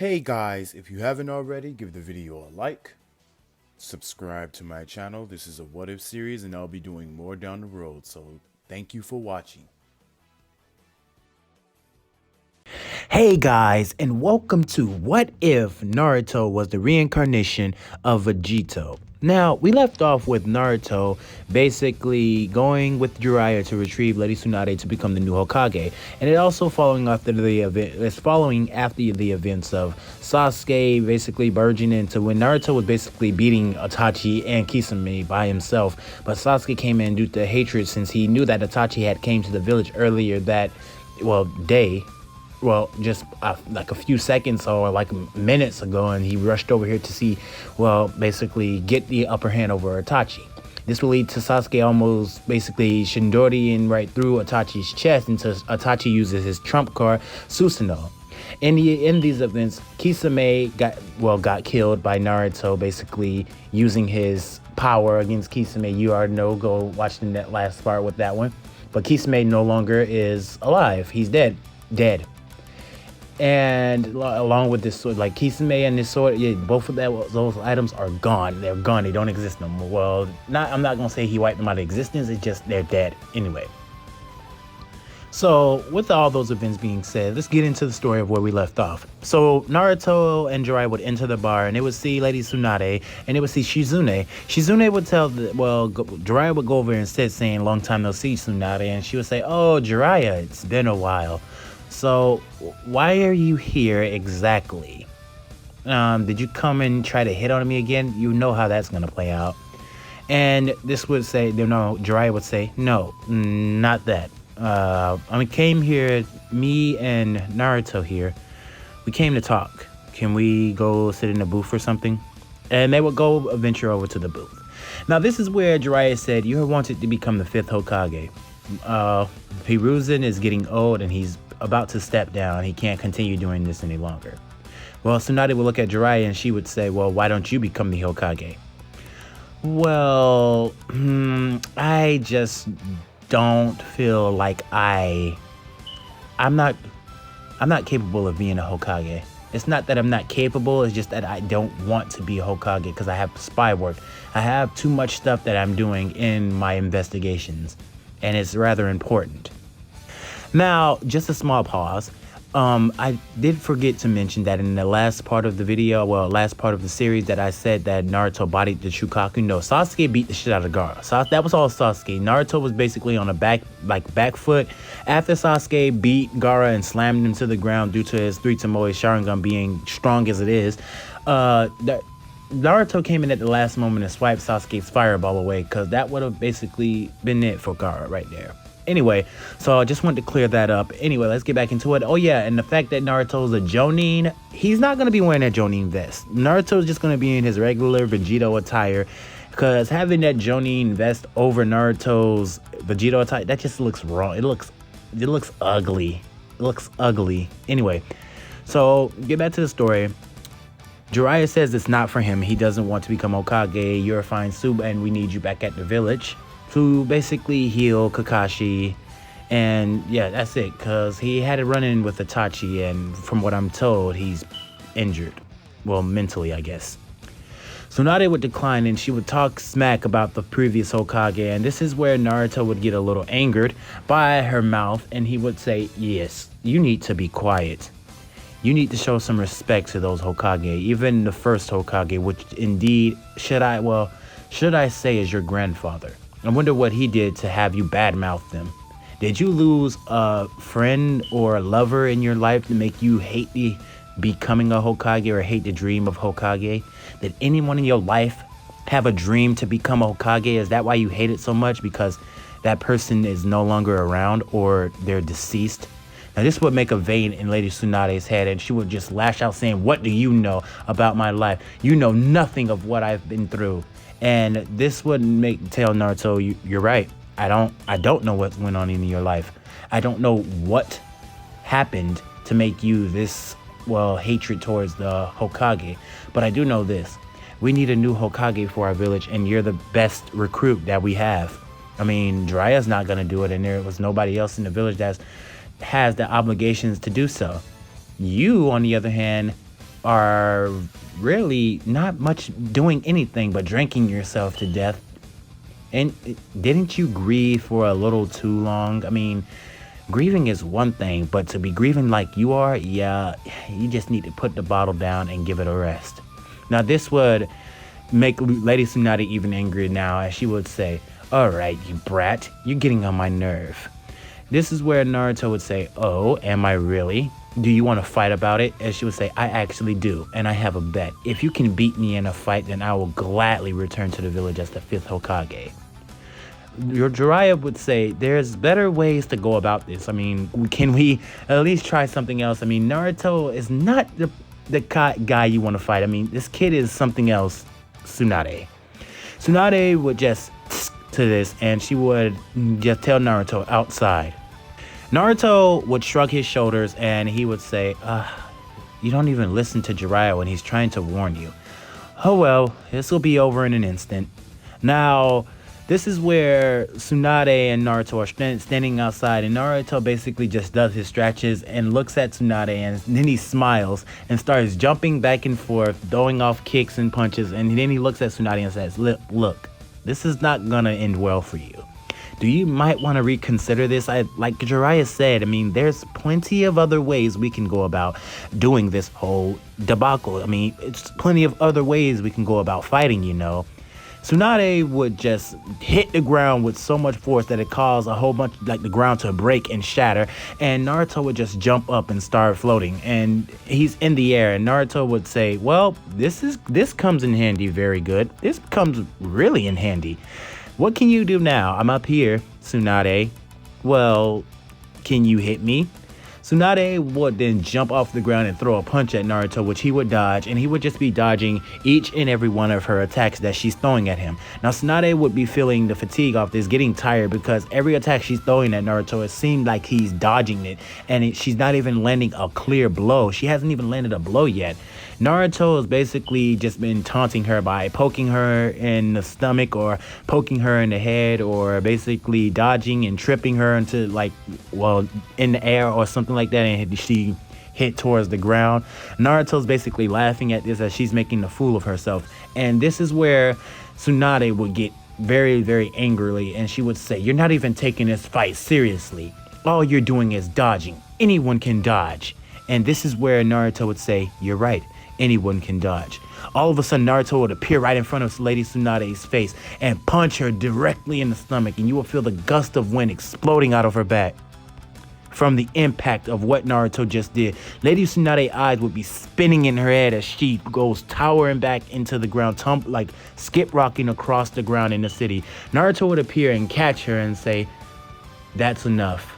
Hey guys, if you haven't already, give the video a like, subscribe to my channel. This is a what if series and I'll be doing more down the road, so thank you for watching. Hey guys, and welcome to What If Naruto was the reincarnation of Vegito. Now, we left off with Naruto basically going with Jiraiya to retrieve Lady Tsunade to become the new Hokage. And it also following after the event, it's following after the events of Sasuke basically merging into when Naruto was basically beating Itachi and Kisame by himself. But Sasuke came in due to hatred since he knew that Itachi had came to the village earlier that, day just like a few seconds or like minutes ago, and he rushed over here to see, basically get the upper hand over Itachi. This will lead to Sasuke almost basically Shindoriing right through Itachi's chest until Itachi uses his trump card, Susanoo. In these events, Kisame got killed by Naruto, basically using his power against Kisame. You already know, go watch the last part with that one. But Kisame no longer is alive. He's dead. And along with this sword, like Kisame and this sword, both of those items are gone. They're gone. They don't exist no more. Well, I'm not gonna say he wiped them out of existence. It's just they're dead anyway. So with all those events being said, let's get into the story of where we left off. So Naruto and Jiraiya would enter the bar, and they would see Lady Tsunade, and they would see Shizune. Shizune would tell, Jiraiya would go over and sit, saying, "Long time no see, Tsunade," and she would say, "Oh, Jiraiya, it's been a while. So why are you here exactly? Did you come and try to hit on me again? You know how that's gonna play out." And this would say, Jiraiya would say, "No, not that. I came here, me and Naruto here, we came to talk. Can we go sit in a booth or something?" And they would go venture over to the booth. Now this is where Jiraiya said, "You are wanted to become the 5th Hokage. Hiruzen is getting old and he's about to step down. He can't continue doing this any longer." Well, Tsunade would look at Jiraiya and she would say, "Well, why don't you become the Hokage?" "Well, I just don't feel like I'm not capable of being a Hokage. It's not that I'm not capable, it's just that I don't want to be a Hokage because I have spy work. I have too much stuff that I'm doing in my investigations, and it's rather important." Now, just a small pause. I did forget to mention that in the last part of the video, last part of the series, that I said that Naruto bodied the Shukaku. No, Sasuke beat the shit out of Gaara. That was all Sasuke. Naruto was basically on a back foot. After Sasuke beat Gaara and slammed him to the ground due to his 3 Tomoe Sharingan being strong as it is, Naruto came in at the last moment and swiped Sasuke's fireball away, because that would have basically been it for Gaara right there. Anyway, so I just wanted to clear that up. Anyway, let's get back into it. Oh yeah, and the fact that Naruto's a Jonin, he's not going to be wearing that Jonin vest. Naruto's just going to be in his regular Vegito attire, because having that Jonin vest over Naruto's Vegito attire, that just looks wrong. It looks ugly. It looks ugly. Anyway, so get back to the story. Jiraiya says it's not for him. He doesn't want to become Hokage. You're a fine soup, and we need you back at the village to basically heal Kakashi. And yeah, that's it, because he had a run-in with Itachi, and from what I'm told, he's injured. Well, mentally, I guess. Tsunade would decline, and she would talk smack about the previous Hokage, and this is where Naruto would get a little angered by her mouth, and he would say, "Yes, you need to be quiet. You need to show some respect to those Hokage, even the first Hokage, which indeed, should I say is your grandfather. I wonder what he did to have you badmouth them. Did you lose a friend or a lover in your life to make you hate becoming a Hokage or hate the dream of Hokage? Did anyone in your life have a dream to become a Hokage? Is that why you hate it so much? Because that person is no longer around or they're deceased?" Now this would make a vein in Lady Tsunade's head, and she would just lash out saying, "What do you know about my life? You know nothing of what I've been through." And this would tell Naruto, "You're right. I don't know what went on in your life. I don't know what happened to make you this, hatred towards the Hokage. But I do know this. We need a new Hokage for our village, and you're the best recruit that we have. I mean, Jiraiya's not going to do it, and there was nobody else in the village that has the obligations to do so. You, on the other hand, are really not much doing anything but drinking yourself to death. And didn't you grieve for a little too long? I mean, grieving is one thing, but to be grieving like you are, yeah, you just need to put the bottle down and give it a rest. Now, this would make Lady Tsunade even angrier now, as she would say, "All right, you brat, you're getting on my nerve." This is where Naruto would say, "Oh, am I really? Do you want to fight about it?" And she would say, "I actually do, and I have a bet. If you can beat me in a fight, then I will gladly return to the village as the 5th Hokage." Your Jiraiya would say, "There's better ways to go about this. I mean, can we at least try something else? I mean, Naruto is not the guy you want to fight. I mean, this kid is something else, Tsunade." Tsunade would just to this, and she would just tell Naruto outside. Naruto would shrug his shoulders, and he would say, "You don't even listen to Jiraiya when he's trying to warn you. Oh well, this will be over in an instant." Now, this is where Tsunade and Naruto are standing outside, and Naruto basically just does his stretches and looks at Tsunade, and then he smiles and starts jumping back and forth, throwing off kicks and punches, and then he looks at Tsunade and says, Look, this is not gonna end well for you. Do you might want to reconsider this? Like Jiraiya said, I mean, there's plenty of other ways we can go about doing this whole debacle. I mean, it's plenty of other ways we can go about fighting, you know." Tsunade would just hit the ground with so much force that it caused a whole bunch, like the ground to break and shatter, and Naruto would just jump up and start floating, and he's in the air, and Naruto would say, "Well, this comes in handy very good. This comes really in handy. What can you do now? I'm up here, Tsunade. Well, can you hit me?" Tsunade would then jump off the ground and throw a punch at Naruto, which he would dodge, and he would just be dodging each and every one of her attacks that she's throwing at him. Now, Tsunade would be feeling the fatigue off this, getting tired, because every attack she's throwing at Naruto, it seemed like he's dodging it, and she's not even landing a clear blow. She hasn't even landed a blow yet. Naruto has basically just been taunting her by poking her in the stomach or poking her in the head, or basically dodging and tripping her into, like, well, in the air or something like that, and she hit towards the ground. Naruto's basically laughing at this as she's making a fool of herself. And this is where Tsunade would get very, very angrily, and she would say, "You're not even taking this fight seriously. All you're doing is dodging. Anyone can dodge." And this is where Naruto would say, "You're right. Anyone can dodge." All of a sudden, Naruto would appear right in front of Lady Tsunade's face and punch her directly in the stomach, and you will feel the gust of wind exploding out of her back from the impact of what Naruto just did. Lady Tsunade's eyes would be spinning in her head as she goes towering back into the ground, like skip rocking across the ground in the city. Naruto would appear and catch her and say, "That's enough.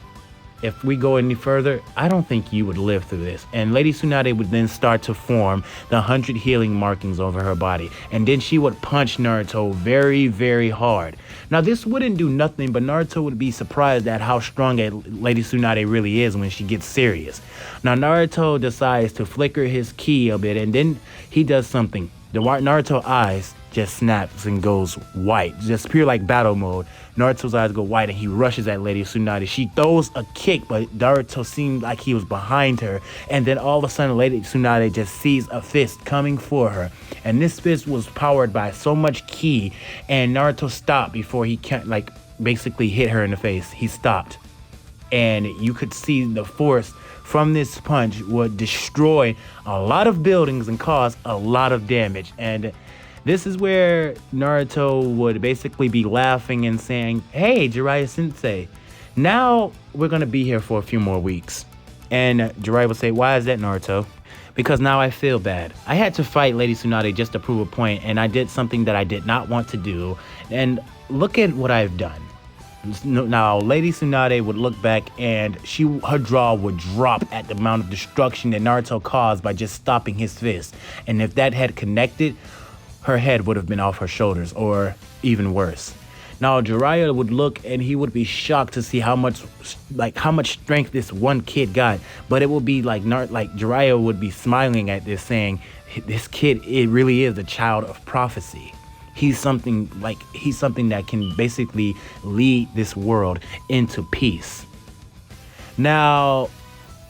If we go any further, I don't think you would live through this." And Lady Tsunade would then start to form the 100 healing markings over her body. And then she would punch Naruto very, very hard. Now, this wouldn't do nothing, but Naruto would be surprised at how strong Lady Tsunade really is when she gets serious. Now, Naruto decides to flicker his ki a bit, and then he does something. The Naruto eyes just snaps and goes white, just pure like battle mode. Naruto's eyes go white and he rushes at Lady Tsunade. She throws a kick, but Naruto seemed like he was behind her. And then all of a sudden, Lady Tsunade just sees a fist coming for her. And this fist was powered by so much ki, and Naruto stopped before he can't, like, basically hit her in the face. He stopped. And you could see the force from this punch would destroy a lot of buildings and cause a lot of damage. And this is where Naruto would basically be laughing and saying, "Hey, Jiraiya Sensei, now we're going to be here for a few more weeks." And Jiraiya would say, "Why is that, Naruto?" "Because now I feel bad. I had to fight Lady Tsunade just to prove a point, and I did something that I did not want to do. And look at what I've done." Now, Lady Tsunade would look back, and her jaw would drop at the amount of destruction that Naruto caused by just stopping his fist. And if that had connected, her head would have been off her shoulders, or even worse. Now, Jiraiya would look, and he would be shocked to see how much strength this one kid got. But it would be like Jiraiya would be smiling at this, saying, "This kid, it really is a child of prophecy. He's something that can basically lead this world into peace." Now,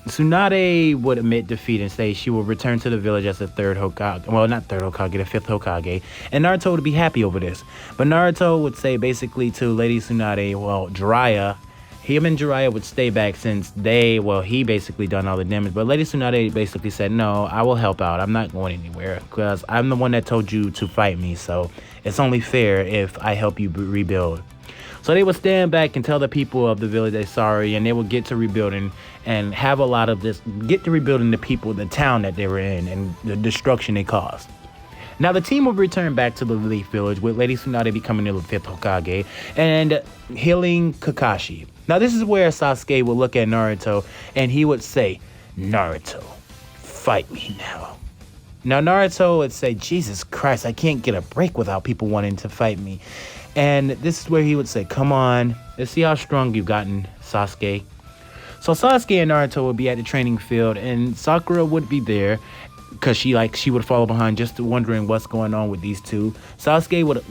Tsunade would admit defeat and say she will return to the village as the third Hokage. Well, not third Hokage, the fifth Hokage. And Naruto would be happy over this. But Naruto would say basically to Lady Tsunade, well, Jiraiya, him and Jiraiya would stay back since he basically done all the damage. But Lady Tsunade basically said, no, I will help out. I'm not going anywhere because I'm the one that told you to fight me. So it's only fair if I help you rebuild. So they would stand back and tell the people of the village they're sorry, and they would get to rebuilding and have a lot of this, get to rebuilding the people, the town that they were in, and the destruction they caused. Now the team will return back to the Leaf Village with Lady Tsunade becoming the fifth Hokage and healing Kakashi. Now this is where Sasuke will look at Naruto and he would say, Naruto, fight me now. Now Naruto would say, Jesus Christ, I can't get a break without people wanting to fight me. And this is where he would say, come on, let's see how strong you've gotten, Sasuke. So Sasuke and Naruto would be at the training field and Sakura would be there because she would follow behind just wondering what's going on with these two. Sasuke would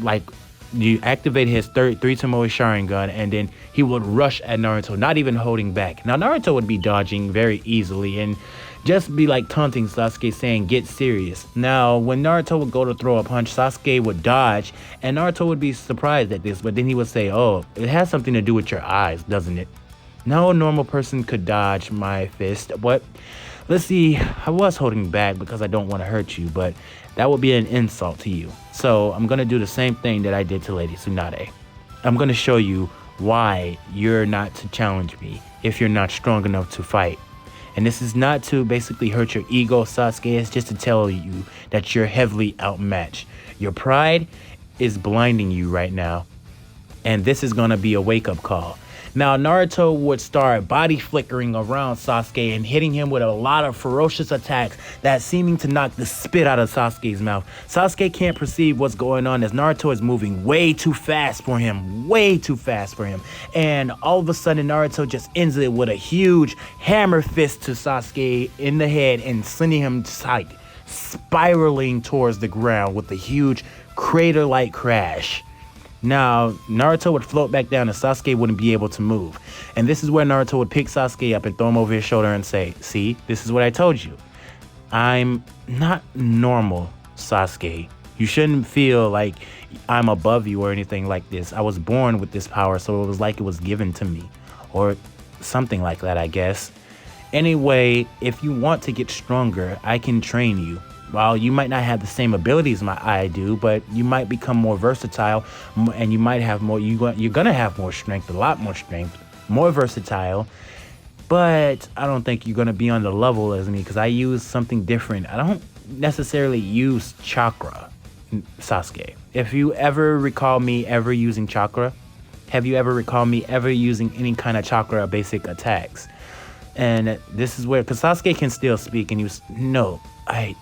activate his three Tomoe Sharingan and then he would rush at Naruto, not even holding back. Now Naruto would be dodging very easily and just be taunting Sasuke saying, get serious. Now, when Naruto would go to throw a punch, Sasuke would dodge, and Naruto would be surprised at this, but then he would say, oh, it has something to do with your eyes, doesn't it? No normal person could dodge my fist, but let's see, I was holding back because I don't want to hurt you, but that would be an insult to you. So I'm going to do the same thing that I did to Lady Tsunade. I'm going to show you why you're not to challenge me if you're not strong enough to fight. And this is not to basically hurt your ego, Sasuke. It's just to tell you that you're heavily outmatched. Your pride is blinding you right now. And this is going to be a wake-up call. Now, Naruto would start body flickering around Sasuke and hitting him with a lot of ferocious attacks that seeming to knock the spit out of Sasuke's mouth. Sasuke can't perceive what's going on as Naruto is moving way too fast for him. And all of a sudden, Naruto just ends it with a huge hammer fist to Sasuke in the head and sending him spiraling towards the ground with a huge crater-like crash. Now, Naruto would float back down and Sasuke wouldn't be able to move. And this is where Naruto would pick Sasuke up and throw him over his shoulder and say, see, this is what I told you. I'm not normal, Sasuke. You shouldn't feel like I'm above you or anything like this. I was born with this power, so it was like it was given to me. Or something like that, I guess. Anyway, if you want to get stronger, I can train you. Well, you might not have the same abilities I do, but you might become more versatile and you might have more, you're going to have more strength, a lot more strength, more versatile. But I don't think you're going to be on the level as me because I use something different. I don't necessarily use chakra, Sasuke. If you ever recall me ever using chakra, have you ever recalled me ever using any kind of chakra basic attacks? And this is where, because Sasuke can still speak and he was, no, I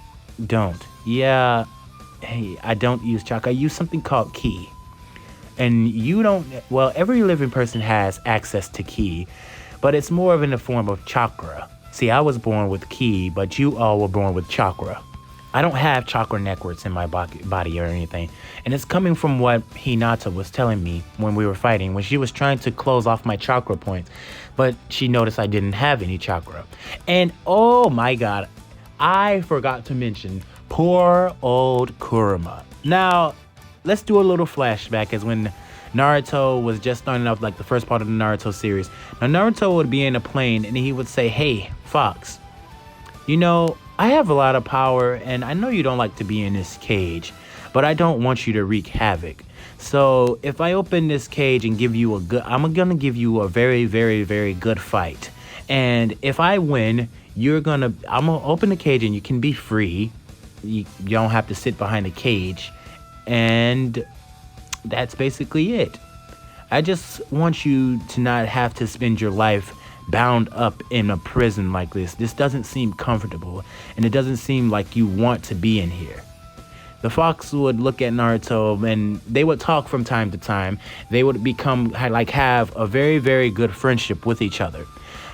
don't. Yeah, hey, I don't use chakra. I use something called ki. And you don't, well, every living person has access to ki, but it's more of in the form of chakra. See, I was born with ki, but you all were born with chakra. I don't have chakra networks in my body or anything. And it's coming from what Hinata was telling me when we were fighting, when she was trying to close off my chakra points, but she noticed I didn't have any chakra. And oh my God, I forgot to mention poor old Kurama. Now, let's do a little flashback as when Naruto was just starting off like the first part of the Naruto series. Now, Naruto would be in a plane and he would say, hey, Fox, you know, I have a lot of power and I know you don't like to be in this cage, but I don't want you to wreak havoc. So if I open this cage and give you I'm gonna give you a very, very, very good fight. And if I win, I'm gonna open the cage and you can be free. You don't have to sit behind a cage. And that's basically it. I just want you to not have to spend your life bound up in a prison like this. This doesn't seem comfortable, and it doesn't seem like you want to be in here. The Fox would look at Naruto and they would talk from time to time. They would have a very, very good friendship with each other.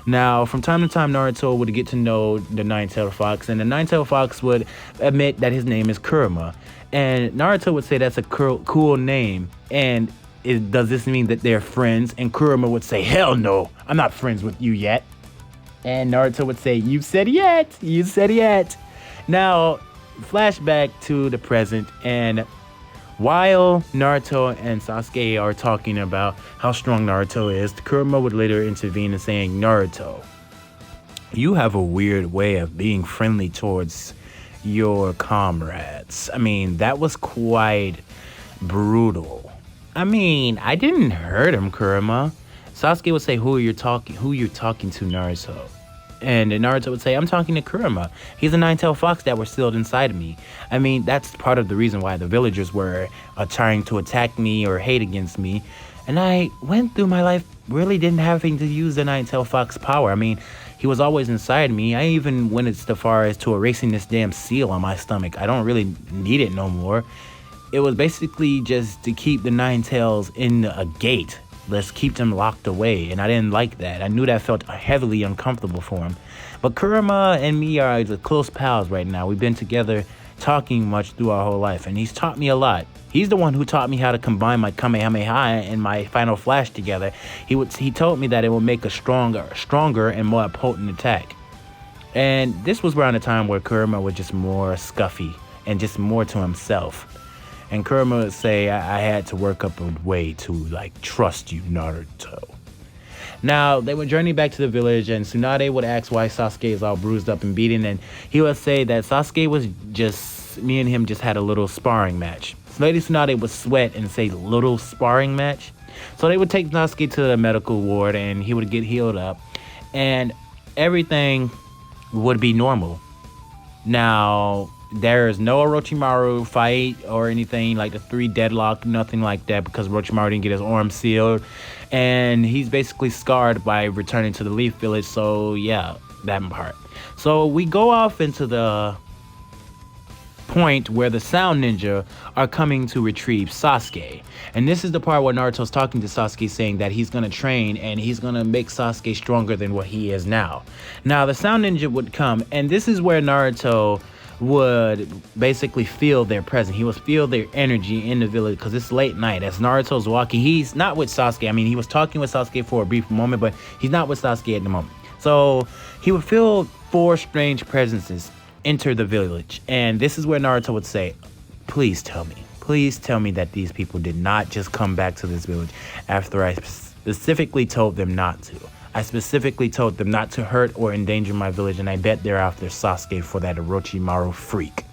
Now, from time to time, Naruto would get to know the Nine-Tailed Fox, and the Nine-Tailed Fox would admit that his name is Kurama. And Naruto would say that's a cool name, and does this mean that they're friends? And Kurama would say, hell no, I'm not friends with you yet. And Naruto would say, "You said yet, you said yet." Now, flashback to the present, and while Naruto and Sasuke are talking about how strong Naruto is, Kurama would later intervene and saying, "Naruto, you have a weird way of being friendly towards your comrades. I mean, that was quite brutal. I mean, I didn't hurt him, Kurama." Sasuke would say, who you're talking to, Naruto?" And Naruto would say, "I'm talking to Kurama. He's a nine-tailed fox that was sealed inside of me. I mean, that's part of the reason why the villagers were trying to attack me or hate against me. And I went through my life really didn't having to use the nine-tailed fox power. I mean, he was always inside me. I even went as far as to erasing this damn seal on my stomach. I don't really need it no more. It was basically just to keep the nine tails in a gate. Let's keep them locked away, and I didn't like that. I knew that felt heavily uncomfortable for him. But Kurama and me are the close pals right now. We've been together talking much through our whole life, and he's taught me a lot. He's the one who taught me how to combine my Kamehameha and my Final Flash together. He told me that it will make a stronger and more potent attack. And this was around the time where Kurama was just more scuffy and just more to himself. And Kurama would say, I had to work up a way to, trust you, Naruto. Now, they would journey back to the village, and Tsunade would ask why Sasuke is all bruised up and beaten, and he would say that Sasuke was me and him just had a little sparring match. Lady Tsunade would sweat and say, little sparring match? So they would take Sasuke to the medical ward, and he would get healed up, and everything would be normal. Now, there is no Orochimaru fight or anything like the 3 deadlock, nothing like that, because Orochimaru didn't get his arm sealed. And he's basically scarred by returning to the Leaf Village. So, yeah, that part. So, we go off into the point where the Sound Ninja are coming to retrieve Sasuke. And this is the part where Naruto's talking to Sasuke, saying that he's going to train and he's going to make Sasuke stronger than what he is now. Now, the Sound Ninja would come, and this is where Naruto would basically feel their presence. He would feel their energy in the village, because it's late night. As Naruto's walking, he's not with Sasuke. I mean, he was talking with Sasuke for a brief moment, but he's not with Sasuke at the moment. So he would feel 4 strange presences enter the village. And this is where Naruto would say, please tell me that these people did not just come back to this village after I specifically told them not to. I specifically told them not to hurt or endanger my village, and I bet they're after Sasuke for that Orochimaru freak.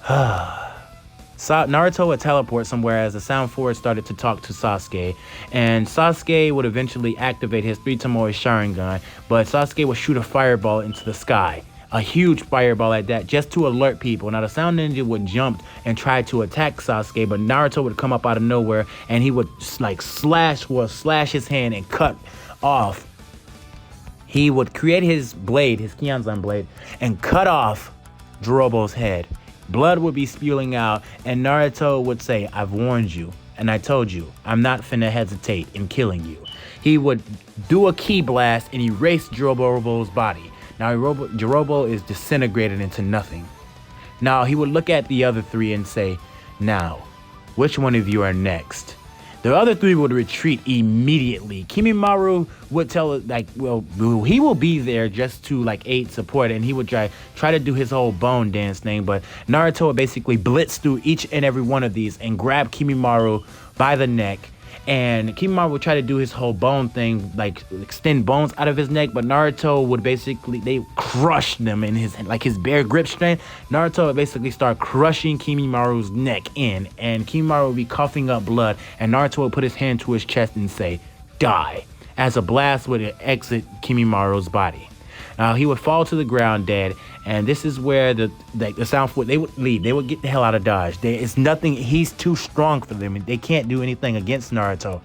Naruto would teleport somewhere as the Sound Force started to talk to Sasuke, and Sasuke would eventually activate his 3 Tomoe Sharingan, but Sasuke would shoot a fireball into the sky. A huge fireball at that, just to alert people. Now, the Sound Ninja would jump and try to attack Sasuke, but Naruto would come up out of nowhere, and he would slash his hand and cut off. He would create his blade, his Kionzan blade, and cut off Jirobo's head. Blood would be spewing out, and Naruto would say, I've warned you, and I told you, I'm not finna hesitate in killing you. He would do a ki blast and erase Jirobo's body. Now, Jirobo is disintegrated into nothing. Now, he would look at the other 3 and say, now, which one of you are next? The other 3 would retreat immediately. Kimimaro would tell he will be there just to aid support, and he would try to do his whole bone dance thing, but Naruto would basically blitz through each and every one of these and grab Kimimaro by the neck. And Kimimaro would try to do his whole bone thing, extend bones out of his neck, but Naruto would they crush them in his bare grip strength. Naruto would basically start crushing Kimimaru's neck in, and Kimimaro would be coughing up blood, and Naruto would put his hand to his chest and say, die, as a blast would exit Kimimaru's body. He would fall to the ground dead, and this is where the Sound Force, they would leave. They would get the hell out of Dodge. It's nothing. He's too strong for them. They can't do anything against Naruto.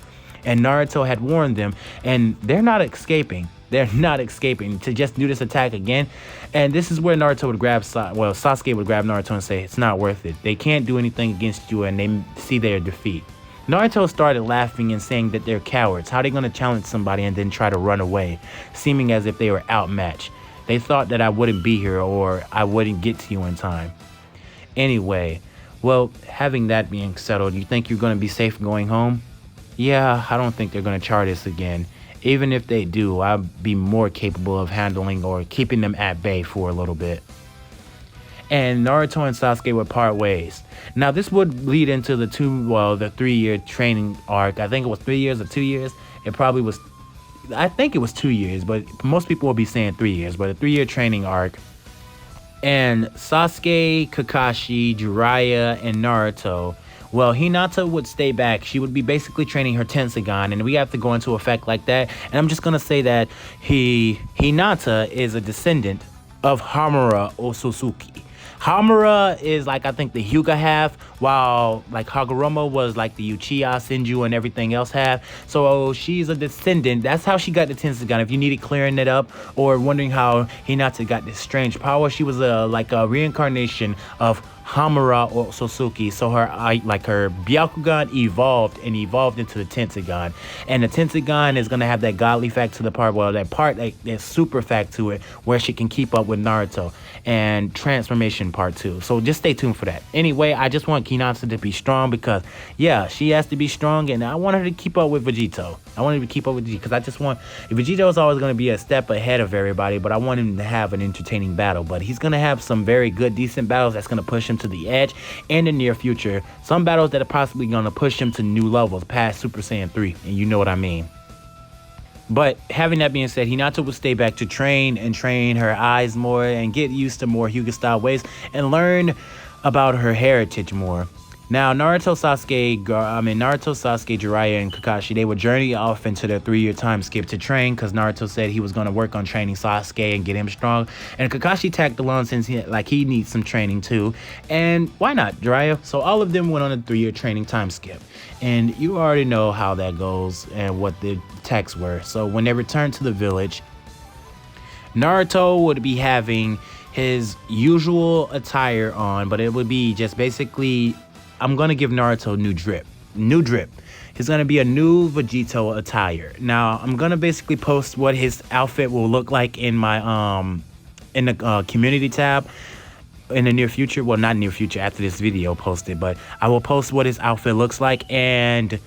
And Naruto had warned them, and they're not escaping. They're not escaping to just do this attack again. And this is where Naruto would Sasuke would grab Naruto and say, it's not worth it. They can't do anything against you, and they see their defeat. Naruto started laughing and saying that they're cowards. How are they going to challenge somebody and then try to run away, seeming as if they were outmatched? They thought that I wouldn't be here or I wouldn't get to you in time. Anyway, well, having that being settled, you think you're going to be safe going home? Yeah, I don't think they're going to charge us again. Even if they do, I'd be more capable of handling or keeping them at bay for a little bit. And Naruto and Sasuke would part ways. Now this would lead into the 3-year training arc. I think it was 3 years or 2 years. It probably was, I think it was 2 years, but most people will be saying 3 years, but a 3-year training arc. And Sasuke, Kakashi, Jiraiya, and Naruto, well, Hinata would stay back. She would be basically training her Tenseigan, and we have to go into effect like that. And I'm just gonna say that Hinata is a descendant of Hamura Otsutsuki. Hamura is like, I think, the Hyuga half, while like Hagoromo was like the Uchiha, Senju, and everything else half. So she's a descendant. That's how she got the Tenseigan. If you needed clearing it up or wondering how Hinata got this strange power, she was like a reincarnation of Hamura Otsutsuki. So her Byakugan evolved into the Tenseigan, and the Tenseigan is gonna have that godly fact to the part, well, that super fact to it, where she can keep up with Naruto, and transformation part 2. So just stay tuned for that. Anyway, I just want Hinata to be strong, because yeah, she has to be strong, and I want her to keep up with Vegito. I want her to keep up with Vegito, because I just want, Vegito is always going to be a step ahead of everybody, but I want him to have an entertaining battle. But he's going to have some very good, decent battles that's going to push him to the edge in the near future. Some battles that are possibly going to push him to new levels past Super Saiyan 3, and you know what I mean. But having that being said, Hinata will stay back to train her eyes more and get used to more Hyuga style ways and learn about her heritage more. Now, Naruto, Sasuke, Jiraiya, and Kakashi, they would journey off into their 3-year time skip to train, because Naruto said he was going to work on training Sasuke and get him strong. And Kakashi tagged along since he needs some training too. And why not, Jiraiya? So all of them went on a 3-year training time skip. And you already know how that goes and what the texts were. So when they returned to the village, Naruto would be having his usual attire on, but it would be just basically, I'm going to give Naruto new drip. He's going to be a new Vegito attire. Now, I'm going to basically post what his outfit will look like in my in the community tab in the near future. Well, not near future, after this video posted, but I will post what his outfit looks like. And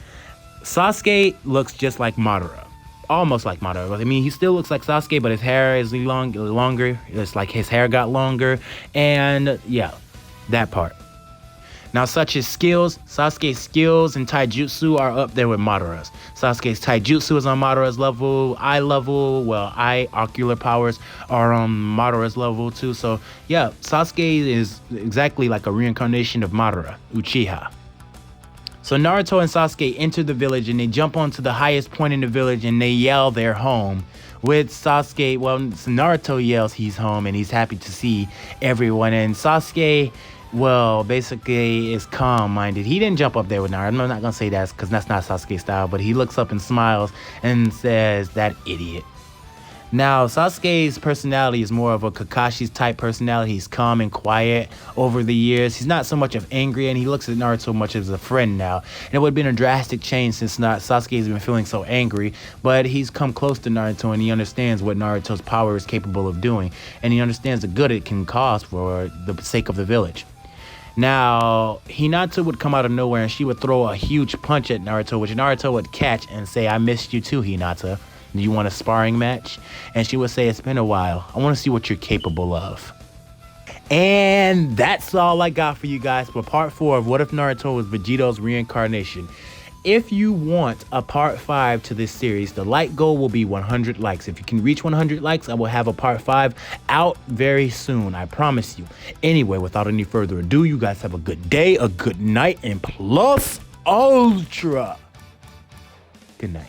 Sasuke looks just like Madara. Almost like Madara. I mean, he still looks like Sasuke, but his hair is longer. It's like his hair got longer. And yeah, that part. Now, such as skills, Sasuke's skills and taijutsu are up there with Madara's. Sasuke's taijutsu is on Madara's level. Eye ocular powers are on Madara's level too. So yeah, Sasuke is exactly like a reincarnation of Madara, Uchiha. So Naruto and Sasuke enter the village, and they jump onto the highest point in the village, and they yell they're home. With Sasuke, well, Naruto yells he's home and he's happy to see everyone. And Sasuke, well, basically is calm-minded. He didn't jump up there with Naruto. I'm not going to say that because that's not Sasuke style, but he looks up and smiles and says, "That idiot." Now, Sasuke's personality is more of a Kakashi's type personality. He's calm and quiet over the years. He's not so much of angry, and he looks at Naruto much as a friend now. And it would have been a drastic change since Sasuke has been feeling so angry, but he's come close to Naruto, and he understands what Naruto's power is capable of doing, and he understands the good it can cause for the sake of the village. Now, Hinata would come out of nowhere, and she would throw a huge punch at Naruto, which Naruto would catch and say, "I missed you too, Hinata. Do you want a sparring match?" And she would say, "It's been a while. I want to see what you're capable of." And that's all I got for you guys for part 4 of What If Naruto Was Vegito's Reincarnation. If you want a part 5 to this series, the like goal will be 100 likes. If you can reach 100 likes, I will have a part 5 out very soon. I promise you. Anyway, without any further ado, you guys have a good day, a good night, and plus ultra. Good night.